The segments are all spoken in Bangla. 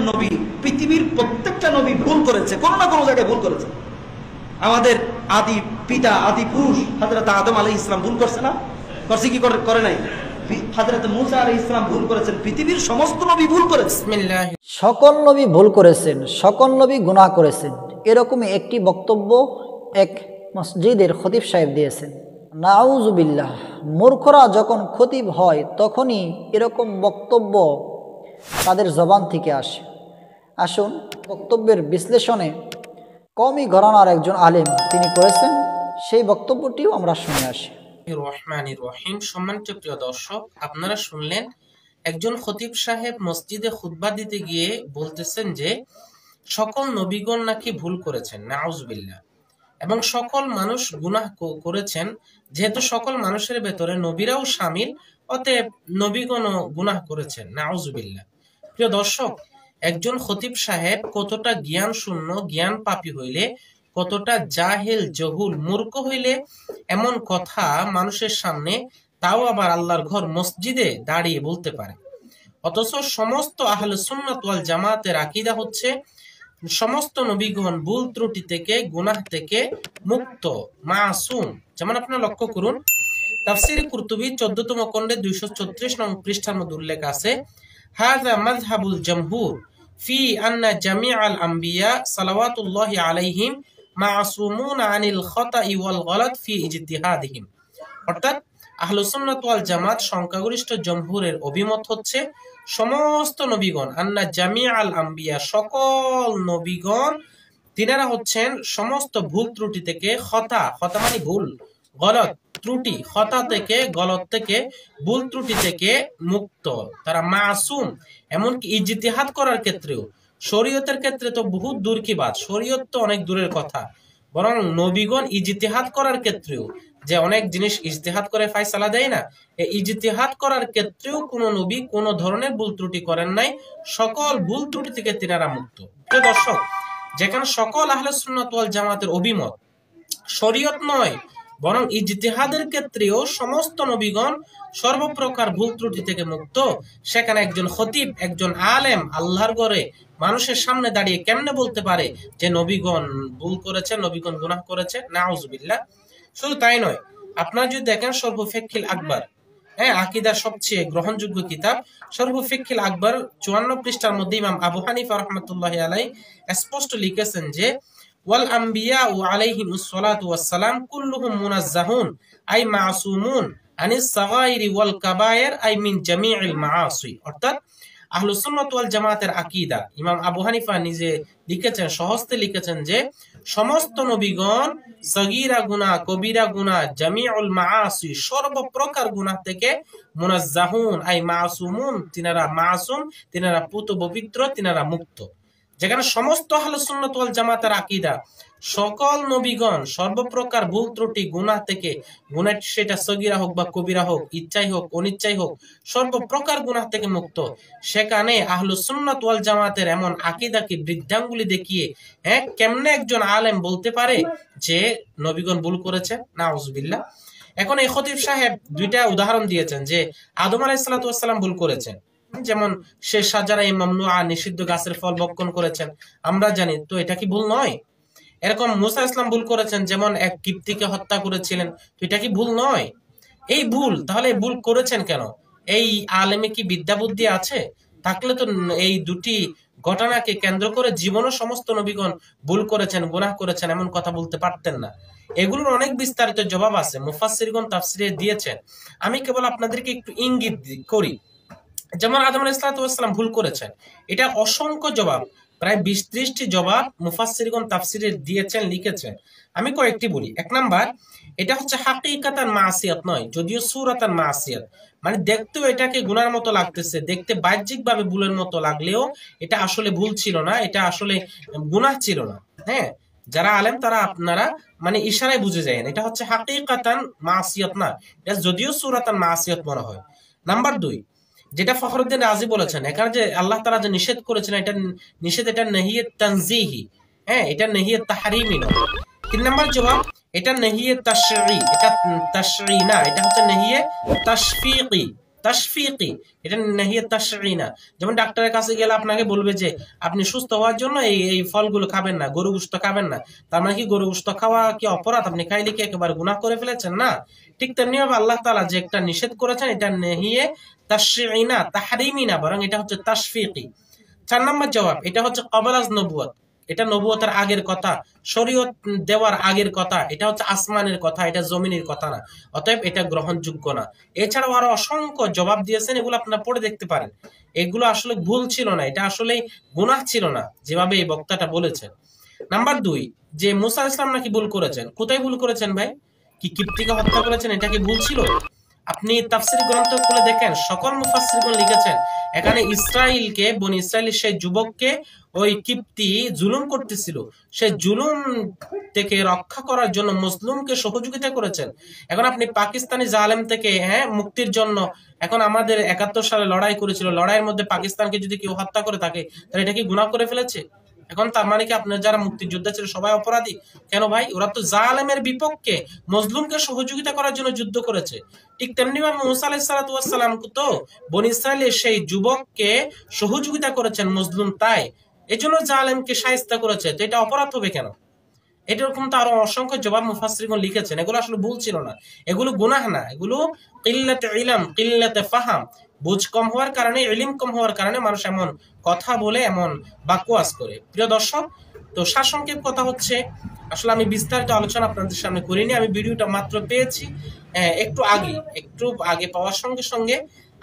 নবী, পৃথিবীর প্রত্যেকটা নবী ভুল করেছে, কোনো না কোনো জায়গায় ভুল করেছে। আমাদের আদি পিতা, আদি পুরুষ হযরত আদম আলাইহিস সালাম ভুল করছে না? করছে কি করে নাই? হযরত মূসা আলাইহিস সালাম ভুল করেছেন, পৃথিবীর সমস্ত নবী ভুল করেছে। সকল নবী ভুল করেছেন, সকল নবী গুনাহ করেছেন, এরকমই একটি বক্তব্য এক মসজিদের খতিব সাহেব দিয়েছেন। নাউজুবিল্লাহ। মূর্খরা যখন খতিব হয় তখনই এরকম বক্তব্য তাদের জবান থেকে আসে। আসুন বক্তব্যের বিশ্লেষণে কওমি ঘরানার একজন আলেম তিনি করেছেন, সেই বক্তব্যটিও আমরা শুনে আসি। রহমানির রহিম। সম্মানিত প্রিয় দর্শক, আপনারা শুনলেন একজন খতিব সাহেব মসজিদে খুতবা দিতে গিয়ে বলতেছেন যে সকল নবীগণ নাকি ভুল করেছেন, নাউজুবিল্লাহ, এবং সকল মানুষ গুনাহ করেছেন। যেহেতু সকল মানুষের ভেতরে নবীরাও শামিল, অতএব নবীগণও গুনাহ করেছেন, নাউজুবিল্লাহ। প্রিয় দর্শক, একজন খতিব সাহেব কতটা জ্ঞান শূন্য, জ্ঞান পাপী হইলে, কতটা জাহেল জহুল মূর্খ হইলে এমন কথা মানুষের সামনে, তাও আবার আল্লাহর ঘর মসজিদে দাঁড়িয়ে বলতে পারে। অথচ সমস্ত আহলে সুন্নাত ওয়াল জামাতের আকীদা হচ্ছে সমস্ত নবীগণ ভুল ত্রুটি থেকে, গুনাহ থেকে মুক্ত, মাসুম। যেমন আপনারা লক্ষ্য করুন, তাফসীরে কুরতুবী 14তম খণ্ডে 234 নং পৃষ্ঠার মধ্যে উল্লেখ আছে, হাযা মাযহাবুল জামহুর ফি আন্না জামিআল আম্বিয়া সালাওয়াতুল্লাহি আলাইহিম মাসুমুন আনিল খাতাই ওয়াল গলাত ফি ইজতিহাদিহিম। অর্থাৎ আহলুস সুন্নাত ওয়াল জামাত সংখ্যাগরিষ্ঠ জমহুরের অভিমত হচ্ছে সমস্ত নবীগণ, আন্না জামিআল আম্বিয়া, সকল নবীগণ, তিনারা হচ্ছেন সমস্ত ভুল ত্রুটি থেকে, খতা মানে ভুল, গলত ত্রুটি, খতা থেকে, গলত থেকে, ভুল ত্রুটি থেকে মুক্ত, তারা মাসুম। এমনকি ইজতিহাদ করার ক্ষেত্রেও, শরীয়তের ক্ষেত্রে তো বহুত দূর কি বাত, শরীয়ত তো অনেক দূরের কথা, বরং নবীগণ ইজতিহাদ করার ক্ষেত্রেও, যে অনেক জিনিস ইজতিহাদ করে ফায়সালা দেয় না, এই ইজতিহাদ করার ক্ষেত্রেও কোন নবী কোন ধরনের ভুল ত্রুটি করেন নাই, সকল ভুল ত্রুটি থেকে তিনারা মুক্ত। প্রিয় দর্শক, যেখানে সকল আহলে সুন্নাত ওয়াল জামাতের অভিমত শরীয়ত নয় বরং ইজতিহাদের ক্ষেত্রেও সমস্ত নবীগণ সর্বপ্রকার ভুল ত্রুটি থেকে মুক্ত, সেখানে একজন খতিব, একজন আলেম আল্লাহর ঘরে মানুষের সামনে দাঁড়িয়ে কেমনে বলতে পারে যে নবীগণ ভুল করেছে, নবীগণ গুনাহ করেছে? নাউজুবিল্লাহ। শুধু তাই নয়, আপনারা যদি দেখেন শরহ ফিকহিল আকবর, আকীদার সবচেয়ে গ্রহণযোগ্য কিতাব শরহ ফিকহিল আকবর 54 পৃষ্ঠার মধ্যে ইমাম আবু হানিফা রাহমাতুল্লাহি আলাইহি স্পষ্ট লিখেছেন যে ওয়াল আম্বিয়া ও আলাইহিমুস সালাতু ওয়াস সালাম কুল্লুহুম মুনাজ্জাহুন আই মাসুমুন আনিস সাগাইরি ওয়াল কাবায়ের আই মিন জামিউল মাআসি। অর্থাৎ আহলুস সুন্নাত ওয়াল জামাতের আকীদা, ইমাম আবু হানিফা নিজে লিখেছেন, সহজতে লিখেছেন যে সমস্ত নবীগণ সগীরা গুনাহ, কবিরা গুনাহ, জামিউল মাআসি, সর্বপ্রকার গুনাহ থেকে মুনাজ্জাহুন আই মাসুমুন, তিনারা মাসুম, তিনারা পুত পবিত্র, তিনারা মুক্ত। যেখানে সমস্ত আহলুস সুন্নাত ওয়াল জামাতের আকীদা সকল নবীগণ সর্বপ্রকার ভুল ত্রুটি গুনাহ থেকে, গুনাহ সেটা সগীরা হোক বা কবিরা হোক, ইচ্ছাই হোক অনিচ্ছাই হোক, সর্বপ্রকার গুনাহ থেকে মুক্ত, সেখানে আহলুস সুন্নাত ওয়াল জামাতের এমন আকীদাকে বৃদ্ধাঙ্গুলি দেখিয়ে কেমনে একজন আলেম বলতে পারে যে নবীগণ ভুল করেছে? নাউজুবিল্লাহ। এখন এই খতিব সাহেব দুইটা উদাহরণ দিয়েছেন যে আদম আলাইহিস সালাতু ওয়াস সালাম ভুল করেছেন, যেমন সে সাজারা মামনুআ, নিষিদ্ধ গাছের ফল ভক্ষণ করেছেন, আমরা জানি, তো এটা কি ভুল নয়? এরকম মুসা ইসলাম ভুল করেছেন, যেমন এক কিপ্তিকে হত্যা করেছিলেন, তো এটা কি ভুল নয়? এই ভুল, তাহলে ভুল করেছেন কেন? এই আলেমে কি বিদ্যা বুদ্ধি আছে? থাকলে তো এই দুটি ঘটনাকে কেন্দ্র করে জীবনও সমস্ত নবীগণ ভুল করেছেন, গুনাহ করেছেন এমন কথা বলতে পারতেন না। এগুলোর অনেক বিস্তারিত জবাব আছে, মুফাসসিরগণ তাফসীরে দিয়েছেন, আমি কেবল আপনাদেরকে একটু ইঙ্গিত করি। যেমন আদম আলাইহিস সালাতু ওয়াস সালাম ভুল করেছেন, এটা অসংখ্য জবাব, প্রায় 20-30টি জবাব মুফাসসিরগণ তাফসীরে দিয়েছেন, লিখেছেন। আমি কয়েকটি বলি। এক নাম্বার, এটা হচ্ছে হাকিকাতান মাসিয়াত নয়, যদিও সূরাতান মাসিয়াত, মানে দেখতেও এটাকে গুনার মতো লাগতেছে, দেখতে বাহ্যিকভাবে ভুলের মতো লাগলেও এটা আসলে ভুল ছিল না, এটা আসলে গুনাহ ছিল না। যারা আলেম তারা আপনারা মানে ইশারায় বুঝে যায়, এটা হচ্ছে হাকিকাতান মাসিয়াত না, এটা যদিও সূরাতান মাসিয়াত মনে হয়। নাম্বার 2, যেটা ফখরুদ্দিন রাজি বলেছেন, এখানে যে আল্লাহ তাআলা যে নিষেধ করেছেন, এটা নিষেধ, এটা নাহিয়ে তানজিহি, এটা নাহিয়ে তাহরিমি নয়। 3 নাম্বার জবাব, এটা নাহিয়ে তাশরী, এটা তাশরী না, এটা হচ্ছে নাহিয়ে তাশফীকি, তাশফিকি, এটা নাহিয়ে তাশঈনা। যেমন ডাক্তারের কাছে গেলে আপনাকে বলবে যে আপনি সুস্থ হওয়ার জন্য এই এই ফলগুলো খাবেন না, গরু গোশত খাবেন না। তার মানে কি গরু গোশত খাওয়া কি অপরাধ? আপনি খাইলে কি একেবারে গুনাহ করে ফেলেছেন? না। ঠিক তেমনি ভাবে আল্লাহ তাআলা যে একটা নিষেধ করেছেন, এটা নাহিয়ে তাশঈনা, তাহরিমি না, বরং এটা হচ্ছে তাশফিকি। 4 নম্বর জবাব, এটা হচ্ছে কবলাজ নবুয়ত, এটা নবুয়তের আগের কথা, শরীয়ত দেওয়ার আগের কথা, এটা হচ্ছে আসমানের কথা, এটা জমিনের কথা না, অতএব এটা গ্রহণযোগ্য না। এছাড়াও আরো অসংখ্য জবাব দিয়েছেন, এগুলো আপনারা পড়ে দেখতে পারেন। এগুলো আসলে ভুল ছিল না, এটা আসলে গুনাহ ছিল না, যেভাবে এই বক্তাটা বলেছেন। নাম্বার 2, যে মুসা আলাইহিস সালাম নাকি ভুল করেছেন। কোথায় ভুল করেছেন ভাই? কি কিপ্তিকে হত্যা করেছেন, এটা কি ভুল ছিল? আপনি তাফসীর গ্রন্থ খুলে দেখেন, সকল মুফাসসিরগণ লিখেছেন এখানে ইসরাইলকে, বনি ইসরাইলের সেই যুবককে ওই কিপ্তি জুলুম করতেছিল, সেই জুলুম থেকে রক্ষা করার জন্য মুসলিমকে সহযোগিতা করেছেন। এখন আপনি পাকিস্তানি জালেম থেকে মুক্তির জন্য, এখন আমাদের 71 সালে লড়াই করেছিল, লড়াইয়ের মধ্যে পাকিস্তানকে যদি কেউ হত্যা করে থাকে, তাহলে এটা কি গুনাহ করে ফেলেছে? এখন তার মানে কি আপনার যারা মুক্তিযোদ্ধা ছিল সবাই অপরাধী? কেন ভাই? ওরা তো জালেমের বিপক্ষে মজলুমকে সহযোগিতা করার জন্য যুদ্ধ করেছে। ঠিক তেমনি ভাবে মুসা আলাইহিস সালাতু ওয়াস সালাম তো বনী ইসরাইলের সেই যুবককে সহযোগিতা করেছেন মজলুম, তাই এজন্য জালেমকে শায়েস্তা করেছে, তো এটা অপরাধ হবে কেন? এরকম তো আরো অসংখ্য জবাব মুফাসসিরগণ লিখেছেন, এগুলো আসলে ভুল ছিল না, এগুলো গুনাহ না, এগুলো কিল্লাতে ইলম, কিল্লাতে ফাহাম, বুঝ কম হওয়ার কারণে, ইলম কম হওয়ার কারণে মানুষ এমন কথা বলে, এমন বাকওয়াজ করে। প্রিয় দর্শক, তো সারসংক্ষেপ কথা হচ্ছে, আসলে আমি বিস্তারিত আলোচনা আপনাদের সামনে করিনি, আমি ভিডিওটা মাত্র পেয়েছি একটু আগে পাওয়ার সঙ্গে সঙ্গে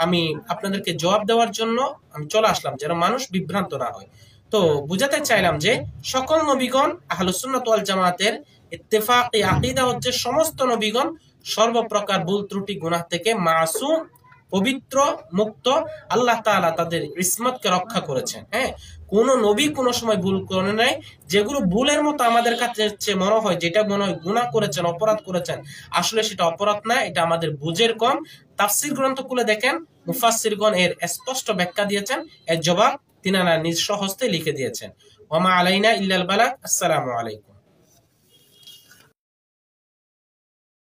আমি আপনাদেরকে জবাব দেওয়ার জন্য আমি চলে আসলাম, যেন মানুষ বিভ্রান্ত না হয়। তো বুঝাতে চাইলাম যে সকল নবীগণ আহলুস সুন্নাত ওয়াল জামাতের ইত্তেফাকি আকীদা হচ্ছে সমস্ত নবীগণ সর্বপ্রকার ভুল ত্রুটি গুনাহ থেকে মাসুম, পবিত্র, মুক্ত। আল্লাহ তাআলা তাদের ইসমতকে রক্ষা করেছেন। কোন নবী কোনো সময় ভুল করে নাই। যেগুলো ভুলের মতো আমাদের কাছে মনে হয়, যেটা মনে হয় গুনাহ করেছেন, অপরাধ করেছেন, আসলে সেটা অপরাধ না, এটা আমাদের বুঝের কম। তাফসীর গ্রন্থ খুলে দেখেন, মুফাসসিরগণ এর স্পষ্ট ব্যাখ্যা দিয়েছেন, এর জবাব তিনারা নিজ স্বহস্তে লিখে দিয়েছেন। ওয়া মা আলাইনা ইল্লাল বালাগ। আসসালামু আলাইকুম।